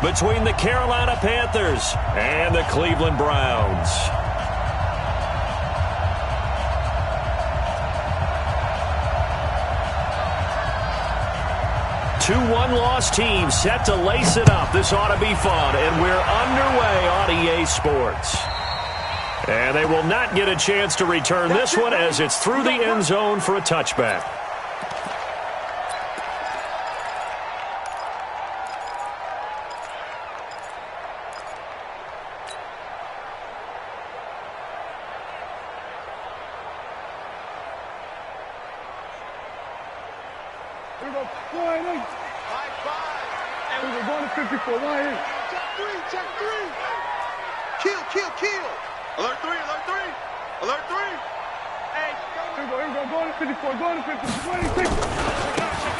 between the Carolina Panthers and the Cleveland Browns. Two one-loss teams set to lace it up. This ought to be fun, and we're underway on EA Sports. And they will not get a chance to return this one as it's through the end zone for a touchback. Kill. Alert 3. Alert 3. Hey, go to 54. Go to 56.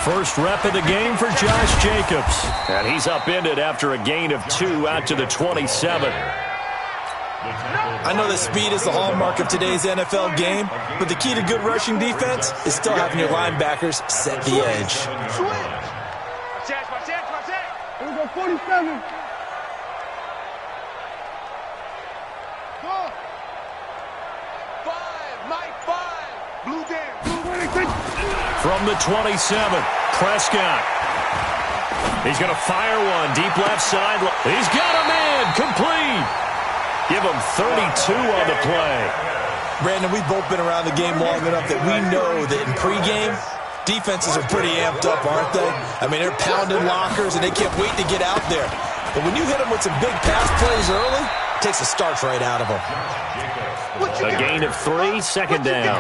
First rep of the game for Josh Jacobs. And he's upended after a gain of 2 out to the 27. I know that speed is the hallmark of today's NFL game, but the key to good rushing defense is still having your linebackers set the edge. Watch that. Here we go, 47. From the 27, Prescott. He's going to fire one deep left side. He's got a man complete. Give him 32 on the play. Brandon, we've both been around the game long enough that we know that in pregame, defenses are pretty amped up, aren't they? I mean, they're pounding lockers, and they can't wait to get out there. But when you hit them with some big pass plays early, it takes the starch right out of them. A gain of 3, second down.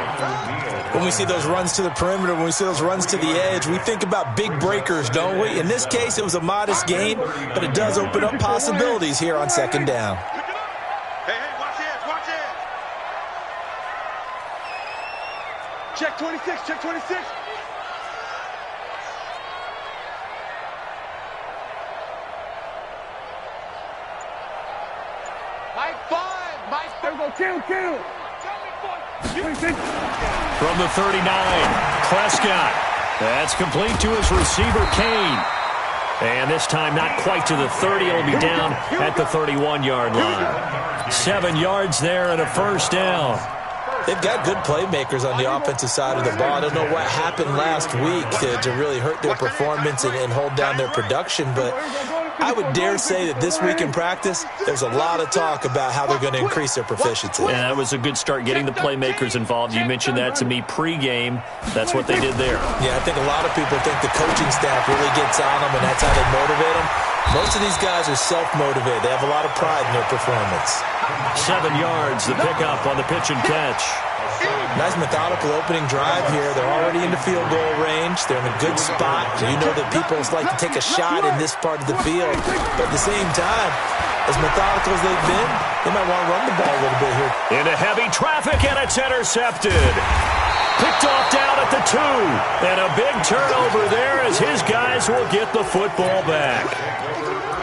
When we see those runs to the perimeter, when we see those runs to the edge, we think about big breakers, don't we? In this case, it was a modest gain, but it does open up possibilities here on second down. Hey, watch it. Check 26. High five, Mike. There we go, kill. From the 39, Prescott. That's complete to his receiver, Kane. And this time not quite to the 30. It'll be down at the 31-yard line. 7 yards there and a first down. They've got good playmakers on the offensive side of the ball. I don't know what happened last week to really hurt their performance and hold down their production, but I would dare say that this week in practice, there's a lot of talk about how they're going to increase their proficiency. And that was a good start getting the playmakers involved. You mentioned that to me pregame. That's what they did there. Yeah, I think a lot of people think the coaching staff really gets on them, and that's how they motivate them. Most of these guys are self-motivated. They have a lot of pride in their performance. 7 yards, the pickup on the pitch and catch. Nice methodical opening drive here. They're already into field goal range. They're in a good spot. You know that people like to take a shot in this part of the field. But at the same time, as methodical as they've been, they might want to run the ball a little bit here. Into heavy traffic, and it's intercepted. Picked off down at the 2. And a big turnover there as his guys will get the football back.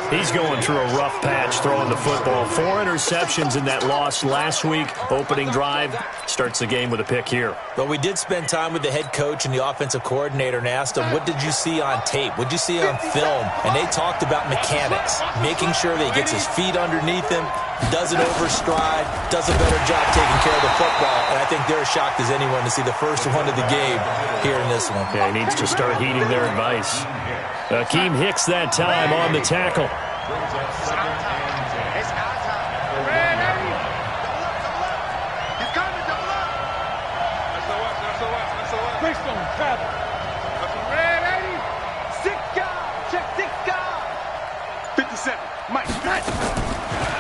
He's going through a rough patch throwing the football. 4 interceptions in that loss last week. Opening drive starts the game with a pick here. Well, we did spend time with the head coach and the offensive coordinator and asked them, what did you see on tape? What did you see on film? And they talked about mechanics, making sure that he gets his feet underneath him, doesn't overstride, does a better job taking care of the football. And I think they're as shocked as anyone to see the first one of the game here in this one. Yeah, he needs to start heeding their advice. Akeem Hicks that time on the tackle.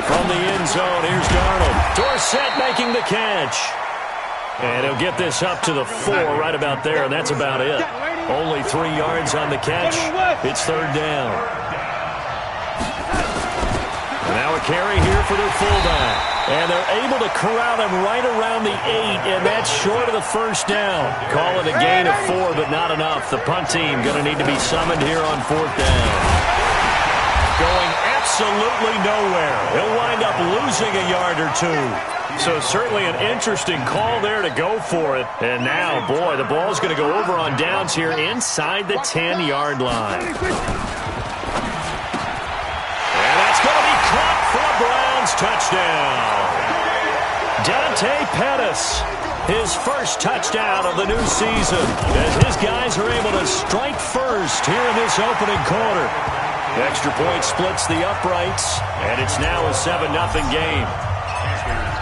From the end zone, here's Darnold. Dorsett making the catch. And he'll get this up to the 4 right about there, and that's about it. Only 3 yards on the catch. It's third down. And now a carry here for their fullback. And they're able to corral him right around the 8, and that's short of the first down. Call it a gain of 4, but not enough. The punt team going to need to be summoned here on fourth down. Going absolutely nowhere. He'll wind up losing a yard or 2. So certainly an interesting call there to go for it. And now, boy, the ball's going to go over on downs here inside the 10-yard line. touchdown. Dante Pettis, his first touchdown of the new season, as his guys are able to strike first here in this opening quarter. The extra point splits the uprights, and it's now a 7-0 game.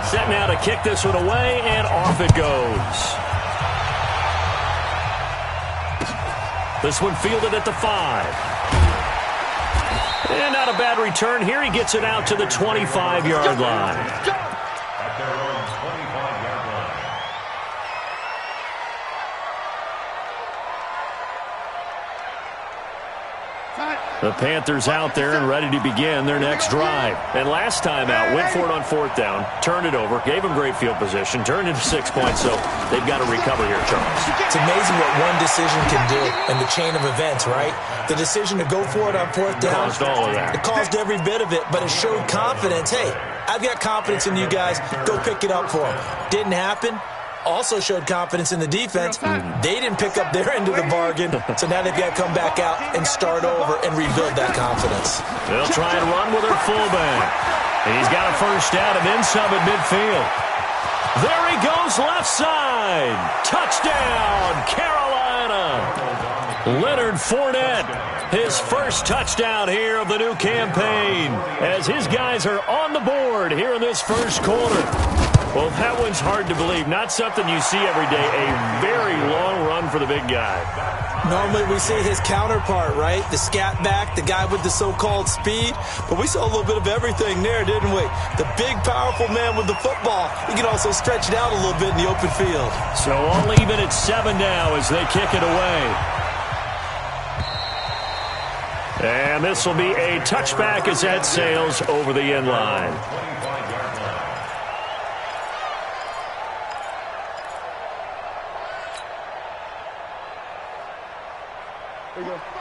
Set now to kick this one away, and off it goes. This one fielded at the 5. And not a bad return here. He gets it out to the 25-yard line. The Panthers out there and ready to begin their next drive. And last time out, went for it on 4th down, turned it over, gave them great field position, turned into 6 points, so they've got to recover here, Charles. It's amazing what one decision can do in the chain of events, right? The decision to go for it on 4th down. Caused all of that. It caused every bit of it, but it showed confidence. Hey, I've got confidence in you guys. Go pick it up for them. Didn't happen. Also showed confidence in the defense. They didn't pick up their end of the bargain, so now they've got to come back out and start over and rebuild that confidence. They'll try and run with their fullback. He's got a first down and then some at midfield. There he goes, left side. Touchdown, Carolina. Leonard Fournette, his first touchdown here of the new campaign, as his guys are on the board here in this first quarter. Well, that one's hard to believe. Not something you see every day. A very long run for the big guy. Normally we see his counterpart, right? The scat back, the guy with the so-called speed. But we saw a little bit of everything there, didn't we? The big, powerful man with the football. He can also stretch it out a little bit in the open field. So all even at 7 now as they kick it away. And this will be a touchback as that sails over the end line.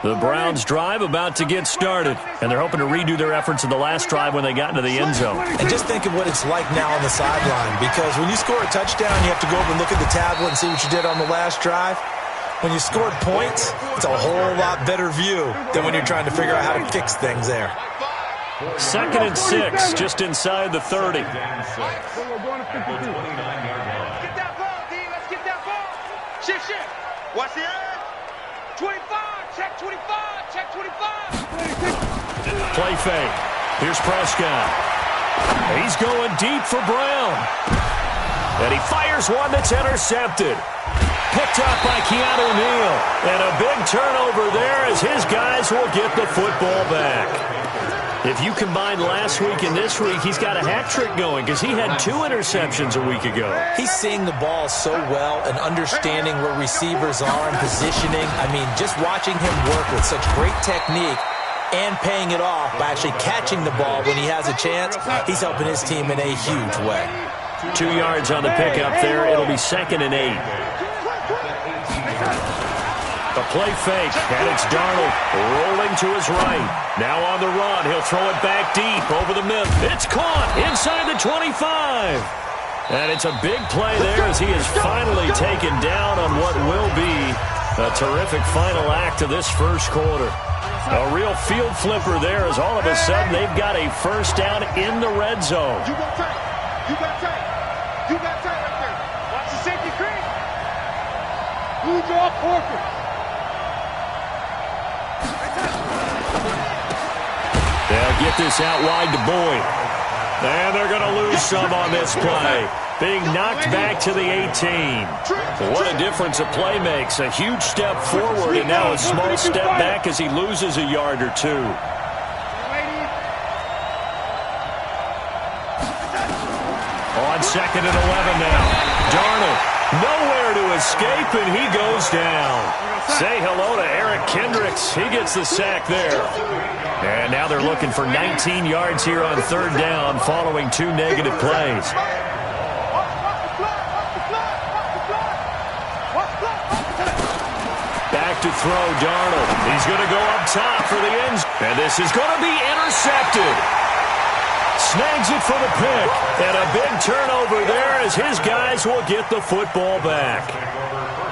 The Browns drive about to get started, and they're hoping to redo their efforts in the last drive when they got into the end zone. And just think of what it's like now on the sideline, because when you score a touchdown, you have to go over and look at the tablet and see what you did on the last drive. When you scored points, it's a whole lot better view than when you're trying to figure out how to fix things there. 2nd and 6, just inside the 30. Get that ball, D. Let's get that ball. Shift. Watch the edge. 25. Check 25. Check 25. Play fake. Here's Prescott. He's going deep for Brown. And he fires one that's intercepted. Picked up by Keanu Neal. And a big turnover there as his guys will get the football back. If you combine last week and this week, he's got a hat trick going because he had 2 interceptions a week ago. He's seeing the ball so well and understanding where receivers are and positioning. I mean, just watching him work with such great technique and paying it off by actually catching the ball when he has a chance, he's helping his team in a huge way. 2 yards on the pickup there. It'll be 2nd and 8. A play fake, and it's Darnold rolling to his right. Now on the run, he'll throw it back deep over the middle. It's caught inside the 25. And it's a big play there as he is finally taken down on what will be a terrific final act of this first quarter. A real field flipper there as all of a sudden they've got a first down in the red zone. You got tight. You got tight. You got tight right there. Watch the safety creep. Blue draw Porker. They'll get this out wide to Boyd. And they're going to lose some on this play. Being knocked back to the 18. What a difference a play makes. A huge step forward and now a small step back as he loses a yard or 2. On 2nd and 11 now. Darnold nowhere to escape, and he goes down. Say hello to Eric Kendricks. He gets the sack there. And now they're looking for 19 yards here on 3rd down following 2 negative plays. Back to throw, Darnold. He's going to go up top for the end. And this is going to be intercepted. Snags it for the pick. And a big turnover there as his guys will get the football back.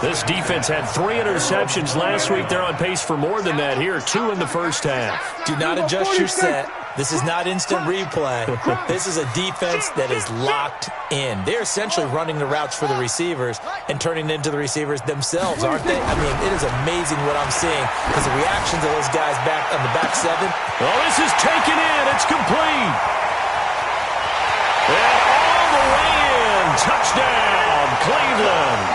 This defense had 3 interceptions last week. They're on pace for more than that here. 2 in the first half. Do not adjust your set. This is not instant replay. This is a defense that is locked in. They're essentially running the routes for the receivers and turning into the receivers themselves, aren't they? I mean, it is amazing what I'm seeing because the reactions of those guys back on the back seven. Well, this is taken in. It's complete. And all the way in. Touchdown, Cleveland.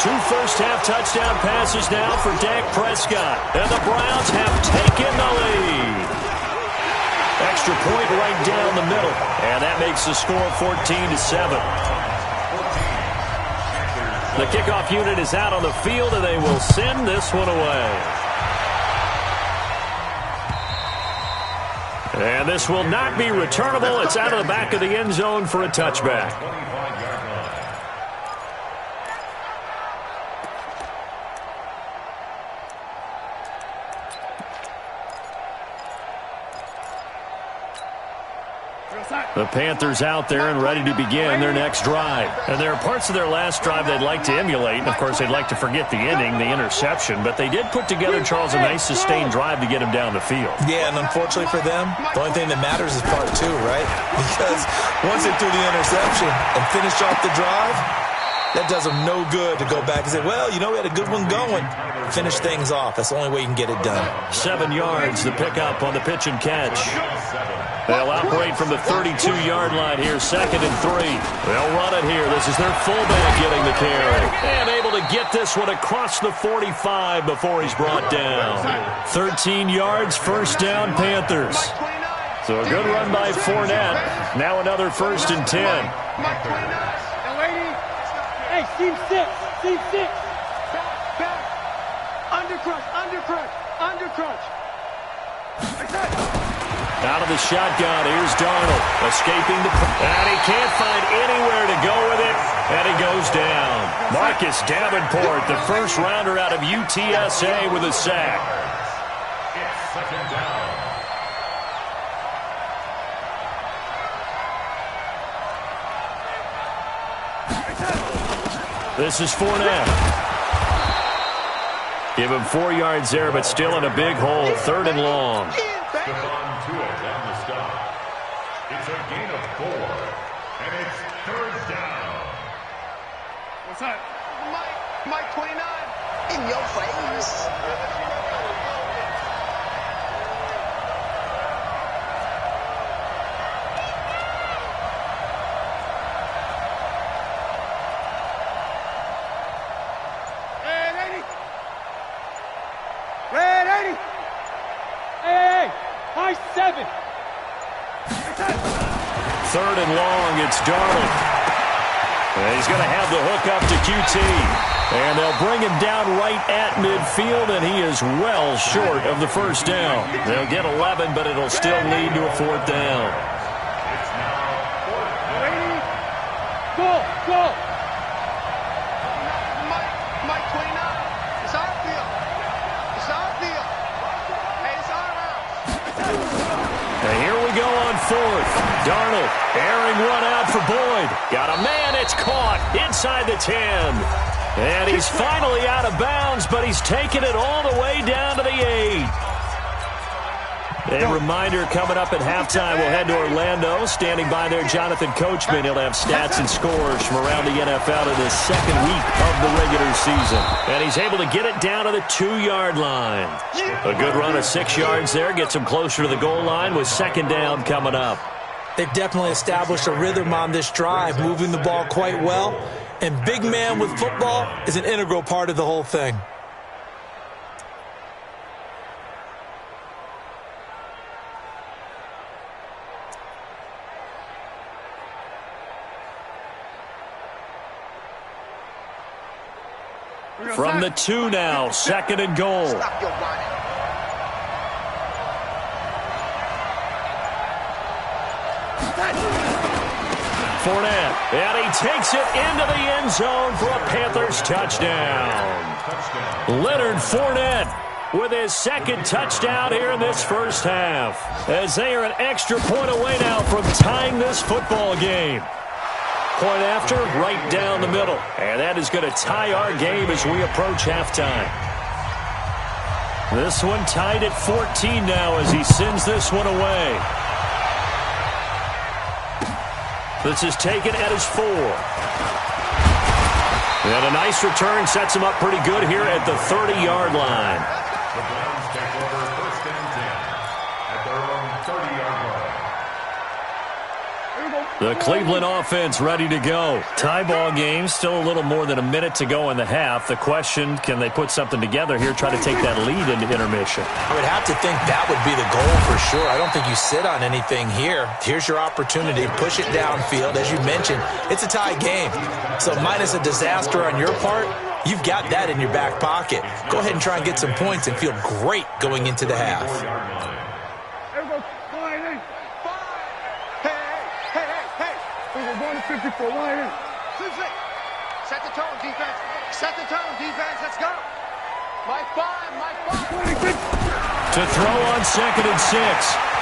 2 first-half touchdown passes now for Dak Prescott. And the Browns have taken the lead. Extra point right down the middle. And that makes the score 14-7. The kickoff unit is out on the field, and they will send this one away. And this will not be returnable. It's out of the back of the end zone for a touchback. The Panthers out there and ready to begin their next drive. And there are parts of their last drive they'd like to emulate. And, of course, they'd like to forget the ending, the interception. But they did put together, Charles, a nice sustained drive to get him down the field. Yeah, and unfortunately for them, the only thing that matters is part 2, right? Because once they threw the interception and finished off the drive, that does them no good to go back and say, well, you know, we had a good one going. Finish things off. That's the only way you can get it done. 7 yards, the pickup on the pitch and catch. They'll operate from the 32-yard line here, 2nd and 3. They'll run it here. This is their fullback getting the carry. And able to get this one across the 45 before he's brought down. 13 yards, first down, Panthers. So a good run by Fournette. Now another 1st and 10. Hey, seam 6. Seam 6. Back. Undercrunch. Out of the shotgun, here's Darnold, escaping the... And he can't find anywhere to go with it, and he goes down. Marcus Davenport, the first rounder out of UTSA with a sack. It's 2nd down. This is Fournette. Give him 4 yards there, but still in a big hole, 3rd and long. Down the stop. It's a gain of 4, and it's 3rd down. What's up? Mike 29. In your face. Red 80. Hey, high 7. 3rd and long, it's Darnold. And he's going to have the hook up to QT. And they'll bring him down right at midfield, and he is well short of the first down. They'll get 11, but it'll still lead to a 4th down. It's now 4th down. Go. Mike 29. It's our field. Hey, it's our house. And here we go on 4th. Darnold, airing one out for Boyd. Got a man, it's caught inside the 10. And he's finally out of bounds, but he's taken it all the way down to the 8. A reminder coming up at halftime, we'll head to Orlando. Standing by there, Jonathan Coachman. He'll have stats and scores from around the NFL in the 2nd week of the regular season. And he's able to get it down to the 2-yard line. A good run of 6 yards there gets him closer to the goal line with 2nd down coming up. They've definitely established a rhythm on this drive, moving the ball quite well. And big man with football is an integral part of the whole thing. From the 2 now, 2nd and goal. Stop your whining. Fournette, and he takes it into the end zone for a Panthers touchdown. Leonard Fournette with his 2nd touchdown here in this first half, as they are an extra point away now from tying this football game. Point after, right down the middle. And that is going to tie our game as we approach halftime. This one tied at 14 now as he sends this one away. This is taken at his 4. And a nice return sets him up pretty good here at the 30-yard line. The Browns take over 1st and 10 at their own 30-yard line. The Cleveland offense ready to go. Tie ball game, still a little more than a minute to go in the half. The question, can they put something together here, try to take that lead into intermission? I would have to think that would be the goal for sure. I don't think you sit on anything here. Here's your opportunity. Push it downfield. As you mentioned, it's a tie game. So minus a disaster on your part, you've got that in your back pocket. Go ahead and try and get some points and feel great going into the half. We're going to 54. Line in. Set the tone, defense. Set the tone, defense. Let's go. Mike 5. To throw on 2nd and 6.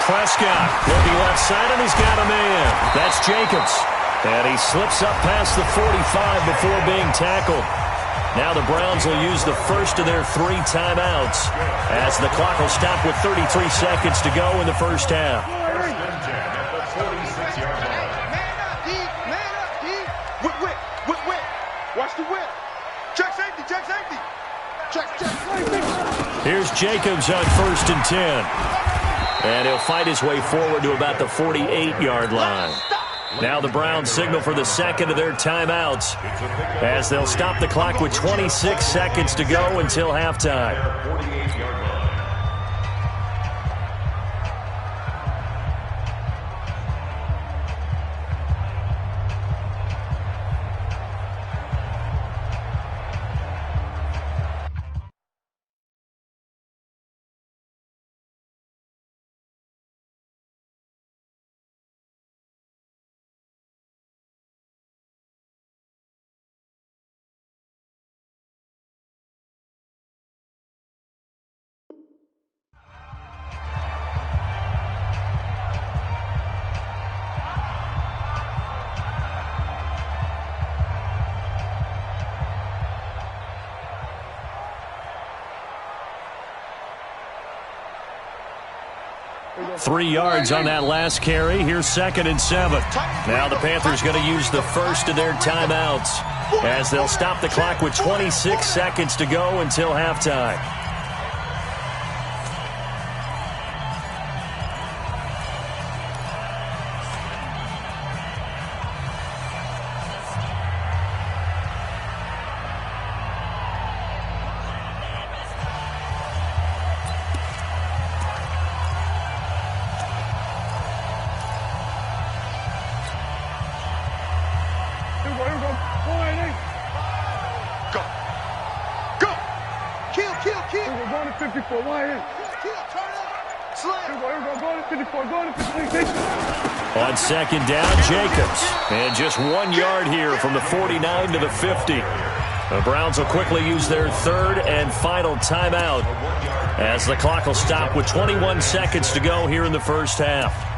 Prescott looking left side, and he's got a man. That's Jacobs. And he slips up past the 45 before being tackled. Now the Browns will use the first of their 3 timeouts as the clock will stop with 33 seconds to go in the first half. 1st and 10 at the 46-yard line. Watch the whip. Check safety. Check. Here's Jacobs on 1st and 10. And he'll fight his way forward to about the 48-yard line. Now the Browns signal for the second of their timeouts as they'll stop the clock with 26 seconds to go until halftime. 48-yard line. 3 yards on that last carry. Here's 2nd and 7. Now the Panthers going to use the first of their timeouts as they'll stop the clock with 26 seconds to go until halftime. We're going to 54. Line in. On 2nd down, Jacobs. And just 1 yard here from the 49 to the 50. The Browns will quickly use their 3rd and final timeout as the clock will stop with 21 seconds to go here in the first half.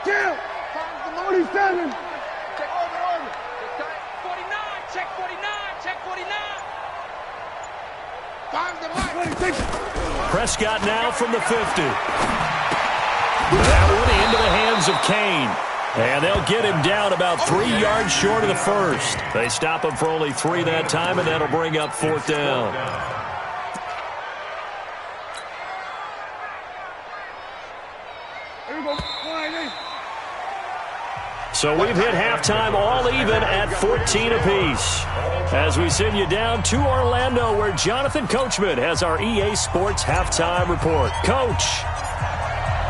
Kill. 47. Check order. 49. Check 49. Find the line. Prescott now from the 50. That one into the hands of Kane. And they'll get him down about 3 yards short of the first. They stop him for only 3 that time, and that'll bring up 4th down. So we've hit halftime all even at 14 apiece. As we send you down to Orlando, where Jonathan Coachman has our EA Sports halftime report. Coach.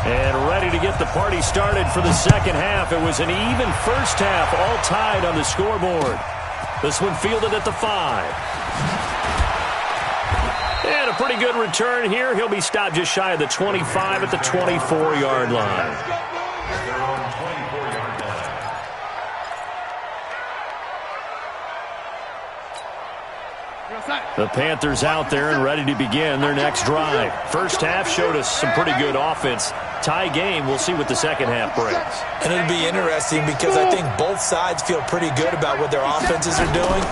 And ready to get the party started for the second half. It was an even first half, all tied on the scoreboard. This one fielded at the 5. And a pretty good return here. He'll be stopped just shy of the 25 at the 24-yard line. The Panthers out there and ready to begin their next drive. First half showed us some pretty good offense. Tie game, we'll see what the second half brings. And it'll be interesting because I think both sides feel pretty good about what their offenses are doing.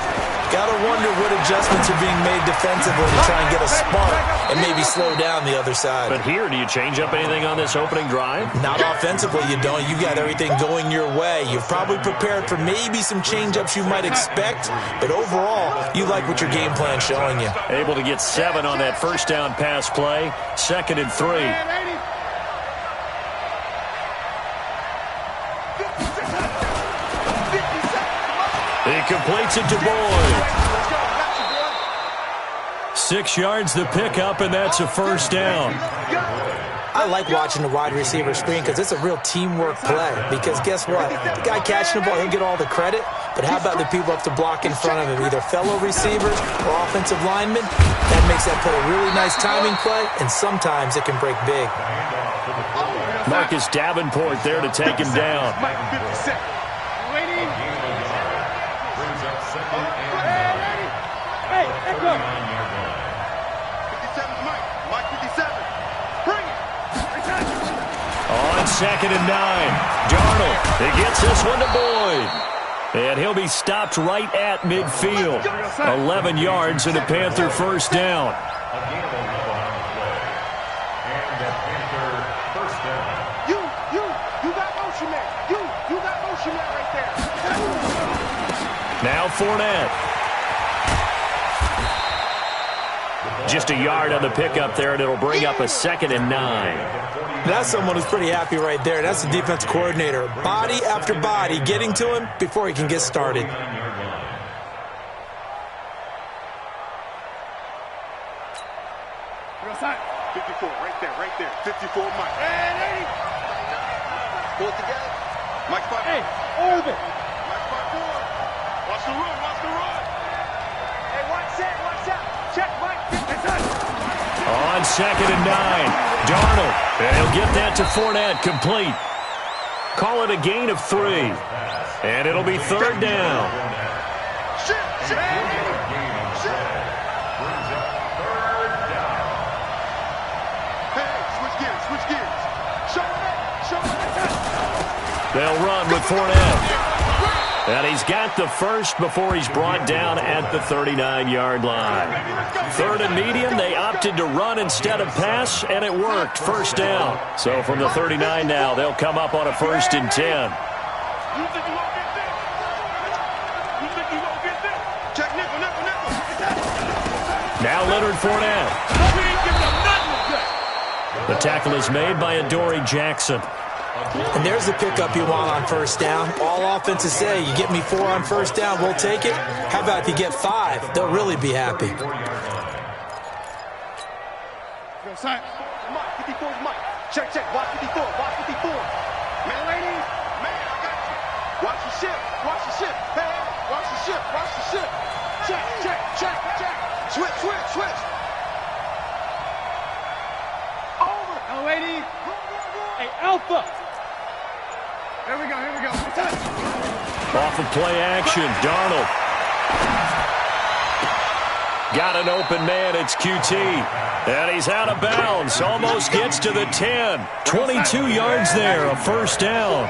Got to wonder what adjustments are being made defensively to try and get a spark and maybe slow down the other side. But here, do you change up anything on this opening drive? Not offensively, you don't. You got everything going your way. You've probably prepared for maybe some change-ups you might expect, but overall, you like what your game plan's showing you. Able to get 7 on that first down pass play. 2nd and 3. He completes it to Boyd. 6 yards the pickup, and that's a first down. I like watching the wide receiver screen because it's a real teamwork play. Because guess what? The guy catching the ball, he'll get all the credit. But how about the people up to block in front of him, either fellow receivers or offensive linemen? That makes that play a really nice timing play, and sometimes it can break big. Marcus Davenport there to take him down. On 2nd and 9, Darnold, he gets this one to Boyd. And he'll be stopped right at midfield. 11 yards and a Panther first down. You got motion man. You got motion man right there. Now Fournette. Just a yard on the pickup there, and it'll bring up a 2nd and 9. That's someone who's pretty happy right there. That's the defense coordinator. Body after body getting to him before he can get started. 54, right there. 54, Mike. And 80. Pull it together. Mike 5. Hey, over. Mike 5-4. Watch the run. Hey, watch out. Check, Mike. On 2nd and 9, Darnold. And he'll get that to Fournette, complete. Call it a gain of 3. And it'll be 3rd down. Switch gears. Show it. They'll run with Fournette. And he's got the first before he's brought down at the 39-yard line. 3rd and medium, they opted to run instead of pass, and it worked. First down. So from the 39 now, they'll come up on a 1st and 10. Check nickel. Now Leonard Fournette. The tackle is made by Adoree Jackson. And there's the pickup you want on first down. All offenses say, you get me 4 on first down, we'll take it. How about if you get 5? They'll really be happy. Go, side. Mike, 54 is Mike. Check. Watch 54. Man, ladies. Man, I got you. Watch the ship. Hey, watch the ship. Check. Switch. Over. Now, ladies. Hey, Alpha. Here we go. Off of play action, Darnold. Got an open man, it's QT. And he's out of bounds, almost gets to the 10. 22 yards there, a first down.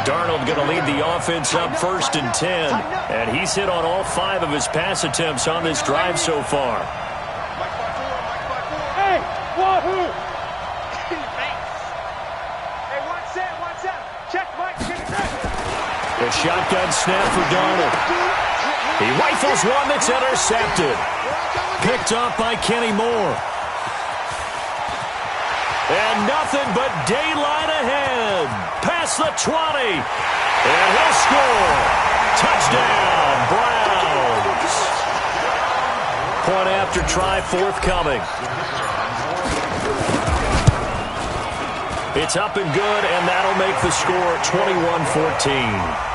Darnold going to lead the offense up 1st and 10. And he's hit on all 5 of his pass attempts on this drive so far. Hey, wahoo! A shotgun snap for Darnold. He rifles one that's intercepted. Picked off by Kenny Moore. And nothing but daylight ahead. Past the 20. And he'll score. Touchdown, Browns. Point after try forthcoming. It's up and good, and that'll make the score 21-14.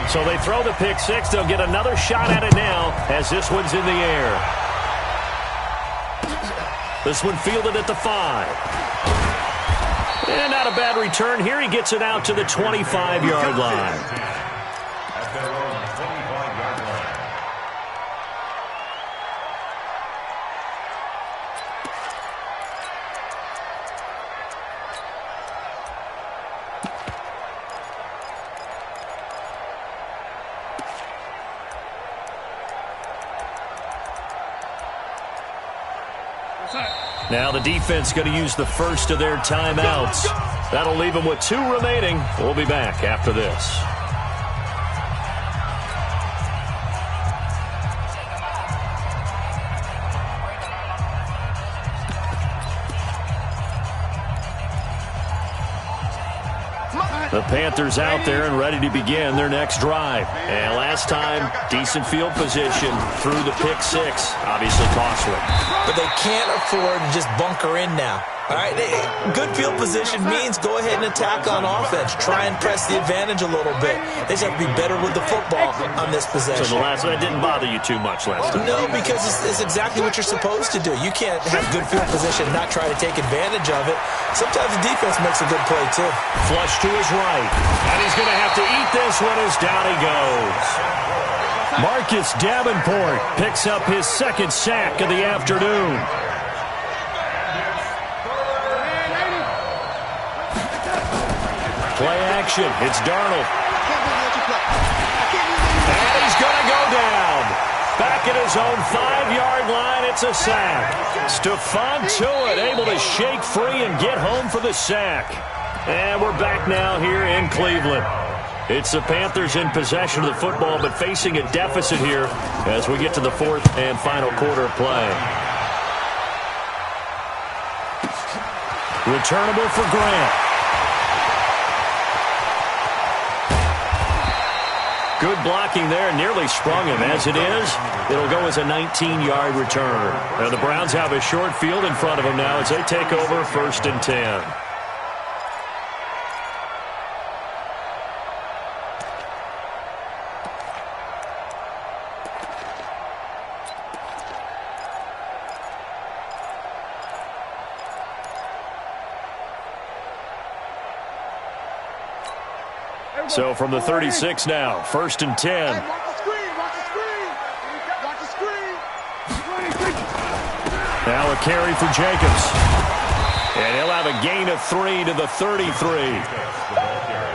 So they throw the pick 6. They'll get another shot at it now as this one's in the air. This one fielded at the 5. And not a bad return here. He gets it out to the 25-yard line. at their own 25-yard line. Now the defense going to use the first of their timeouts. That'll leave them with 2 remaining. We'll be back after this. The Panthers out there and ready to begin their next drive. And last time, decent field position through the pick 6. Obviously costly. But they can't afford to just bunker in now. All right, good field position means go ahead and attack on offense. Try and press the advantage a little bit. They just have to be better with the football on this possession. So the last one didn't bother you too much last time? No, because it's exactly what you're supposed to do. You can't have good field position and not try to take advantage of it. Sometimes the defense makes a good play, too. Flush to his right. And he's going to have to eat this one as down he goes. Marcus Davenport picks up his 2nd sack of the afternoon. Play action. It's Darnold. And he's going to go down. Back at his own 5-yard line, it's a sack. Stephon Tuitt able to shake free and get home for the sack. And we're back now here in Cleveland. It's the Panthers in possession of the football, but facing a deficit here as we get to the 4th and final quarter of play. Returnable for Grant. Good blocking there, nearly sprung him. As it is, it'll go as a 19-yard return. Now the Browns have a short field in front of them now as they take over 1st and 10. So from the 36 now, 1st and 10. Hey, watch the screen, watch the screen. Watch the screen. Now a carry for Jacobs. And he'll have a gain of 3 to the 33.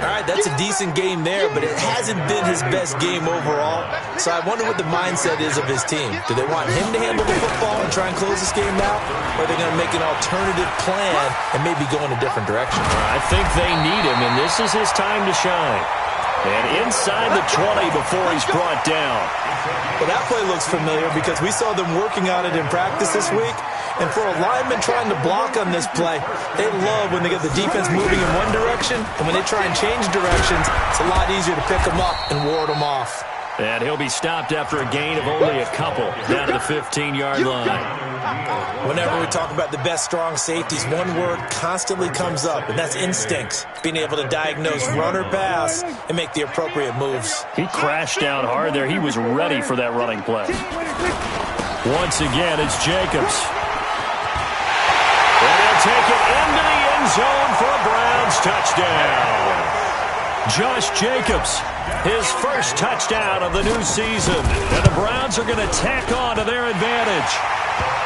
All right, that's a decent game there, but it hasn't been his best game overall. So I wonder what the mindset is of his team. Do they want him to handle the football and try and close this game out? Or are they going to make an alternative plan and maybe go in a different direction? I think they need him, and this is his time to shine. And inside the 20 before he's brought down. Well, that play looks familiar because we saw them working on it in practice this week. And for a lineman trying to block on this play, they love when they get the defense moving in one direction, and when they try and change directions, it's a lot easier to pick them up and ward them off. And he'll be stopped after a gain of only a couple down to the 15-yard line. Whenever we talk about the best strong safeties, one word constantly comes up, and that's instincts. Being able to diagnose run or pass and make the appropriate moves. He crashed down hard there. He was ready for that running play. Once again, it's Jacobs. And they'll take it into the end zone for a Browns touchdown. Josh Jacobs, his first touchdown of the new season. And the Browns are going to tack on to their advantage.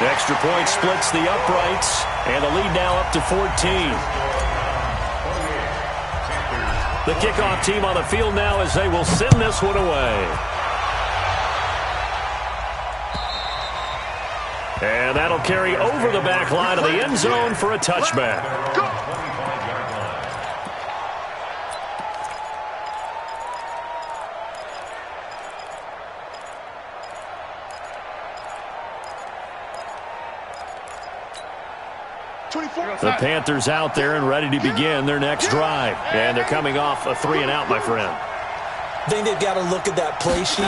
Extra point splits the uprights, and the lead now up to 14. The kickoff team on the field now as they will send this one away. And that'll carry over the back line of the end zone for a touchback. The Panthers out there and ready to begin their next drive. And they're coming off a 3-and-out, my friend. I think they've got to look at that play sheet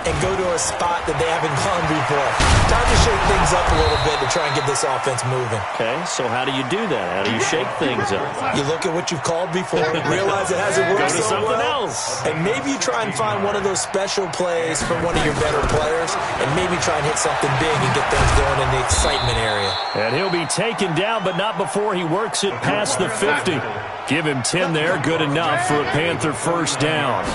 and go to a spot that they haven't gone before. Time to shake things up a little bit to try and get this offense moving. Okay, so how do you do that? How do you shake things up? You look at what you've called before, realize it hasn't worked Go to so something well, else. and maybe you try and find one of those special plays from one of your better players, and maybe try and hit something big and get things going in the excitement area. And he'll be taken down, but not before he works it past the 50. Give him 10 there, good enough for a Panther first down.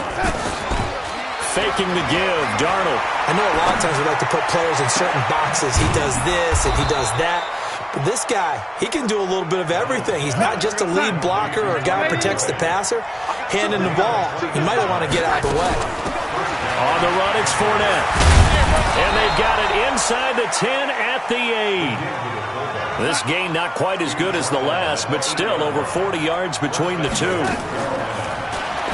faking the give. Darnold. I know a lot of times we like to put players in certain boxes. He does this and he does that. But this guy, he can do a little bit of everything. He's not just a lead blocker or a guy who protects the passer. Handing the ball, he might want to get out of the way. On the run, it's Fournette. And they've got it inside the 10 at the 8. This gain not quite as good as the last, but still over 40 yards between the two.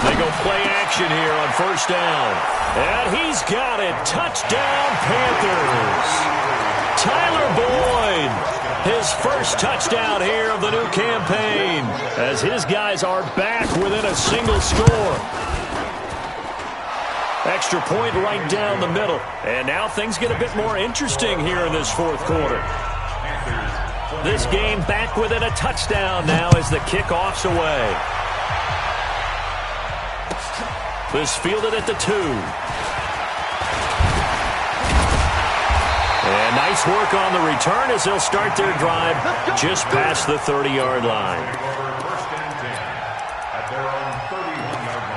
They go play action here on first down. And he's got it. Touchdown, Panthers. Tyler Boyd. His first touchdown here of the new campaign as his guys are back within a single score. Extra point right down the middle. And now things get a bit more interesting here in this fourth quarter. This game back within a touchdown now as the kickoff's away. This fielded at the 2. And nice work on the return as they'll start their drive just past the 30-yard line. First and 10 at their own 31-yard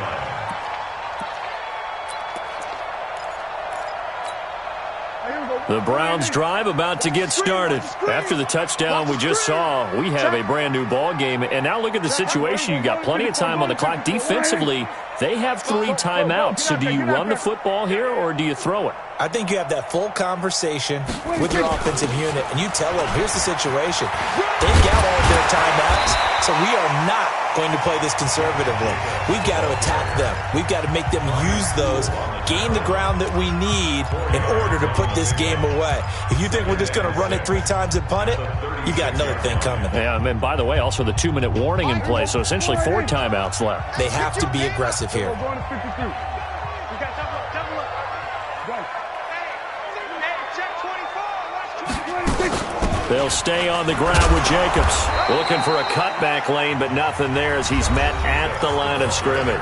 line. The Browns drive about to get started. After the touchdown we just saw, we have a brand new ball game. And now look at the situation. You got plenty of time on the clock. Defensively, they have 3 timeouts. So do you run the football here or do you throw it? I think you have that full conversation with your offensive unit, and you tell them, here's the situation. They've got all of their timeouts, so we are not going to play this conservatively. We've got to attack them. We've got to make them use those, gain the ground that we need in order to put this game away. If you think we're just going to run it 3 times and punt it, you got another thing coming. Yeah, and by the way, also the 2-minute warning in play, so essentially 4 timeouts left. They have to be aggressive here. They'll stay on the ground with Jacobs. Looking for a cutback lane, but nothing there as he's met at the line of scrimmage.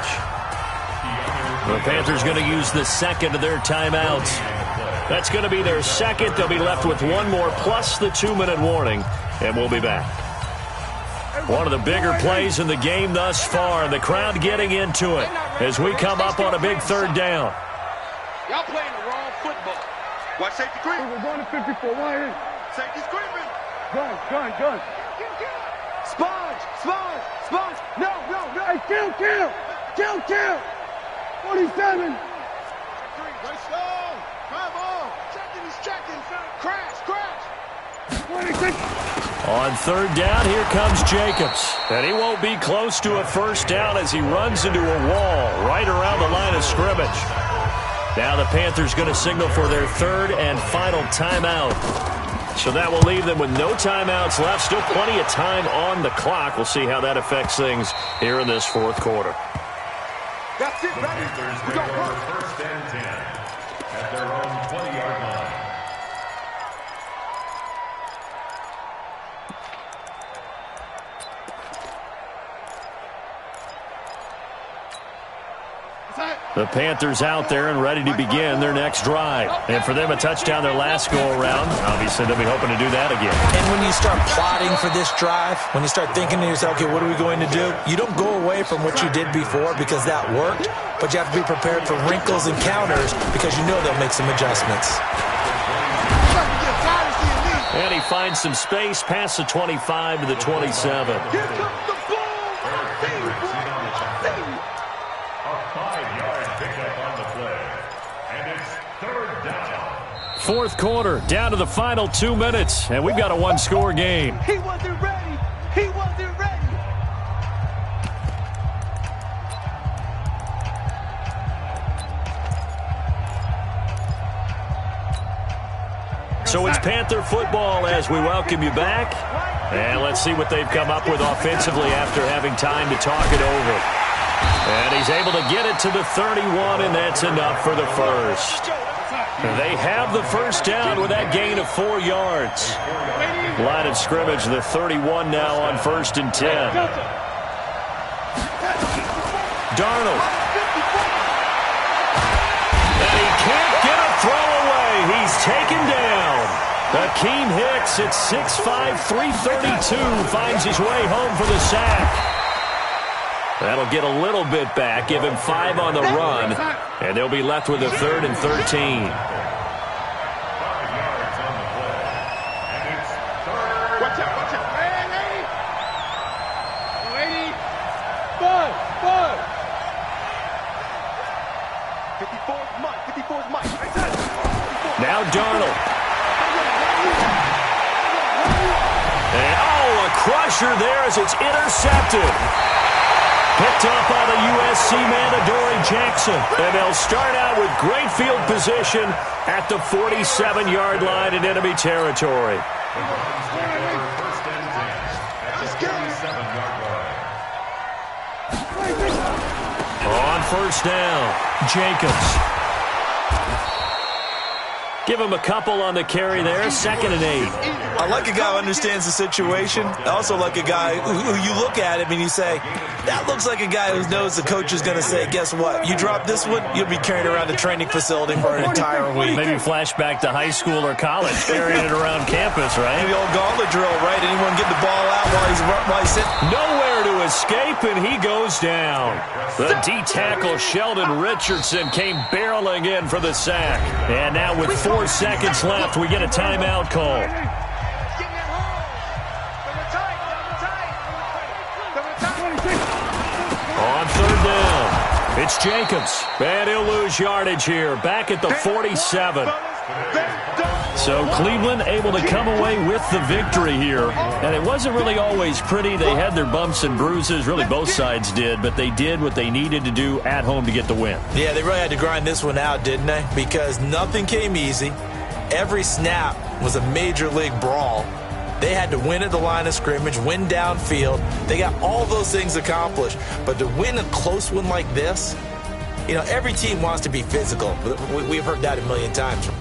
The Panthers going to use the second of their timeouts. That's going to be their second. They'll be left with 1 more plus the 2-minute warning, and we'll be back. One of the bigger plays in the game thus far, and the crowd getting into it as we come up on a big 3rd down. Y'all playing the wrong football. Watch safety creep. We're going to 54. Why here? Safety's creeping. Gun. Sponge. No. Hey, kill. 47. Way slow. Drive on. He's checking. Crash. 26. On 3rd down, here comes Jacobs. And he won't be close to a first down as he runs into a wall right around the line of scrimmage. Now the Panthers going to signal for their 3rd and final timeout. So that will leave them with no timeouts left. Still plenty of time on the clock. We'll see how that affects things here in this 4th quarter. That's it, baby. We got work. First and 10 at their own 20-yard line. The Panthers out there and ready to begin their next drive. And for them, a touchdown their last go-around. Obviously, they'll be hoping to do that again. And when you start plotting for this drive, when you start thinking to yourself, okay, what are we going to do? You don't go away from what you did before because that worked, but you have to be prepared for wrinkles and counters because you know they'll make some adjustments. And he finds some space past the 25 to the 27. Here comes the ball. A 5-yard pickup on the play. And it's 3rd down. 4th quarter, down to the final 2 minutes, and we've got a 1-score game. He wasn't ready. So it's Panther football as we welcome you back. And let's see what they've come up with offensively after having time to talk it over. And he's able to get it to the 31, and that's enough for the first. They have the first down with that gain of 4 yards. Line of scrimmage, the 31 now on 1st and 10. Darnold. And he can't get a throw away. He's taken down. Akeem Hicks at 6'5", 332 finds his way home for the sack. That'll get a little bit back, give him 5 on the run, and they'll be left with a 3rd and 13. 5 yards on the play. And it's 3rd. Watch out, watch out. Hey, lady. Lady. Five. 54 is Mike. 54 is Mike. Now Darnold. And, a crusher there as it's intercepted. Picked up by the USC man, Adoree Jackson. And they'll start out with great field position at the 47-yard line in enemy territory. First and 10 at the 47-yard line. On first down, Jacobs. Give him a couple on the carry there, 2nd and 8. I like a guy who understands the situation. I also like a guy who you look at him and you say, that looks like a guy who knows the coach is going to say, guess what? You drop this one, you'll be carrying around the training facility for an entire week. Maybe flashback to high school or college, carrying it around campus, right? The old gauntlet drill, right? Anyone get the ball out while he's sitting? Nowhere to escape, and he goes down. The D-tackle Sheldon Richardson came barreling in for the sack. And now with 4 seconds left, we get a timeout call. On 3rd down, it's Jacobs. And he'll lose yardage here, back at the 47. So Cleveland able to come away with the victory here. And it wasn't really always pretty. They had their bumps and bruises. Really, both sides did. But they did what they needed to do at home to get the win. Yeah, they really had to grind this one out, didn't they? Because nothing came easy. Every snap was a major league brawl. They had to win at the line of scrimmage, win downfield. They got all those things accomplished. But to win a close one like this, every team wants to be physical. We've heard that a million times from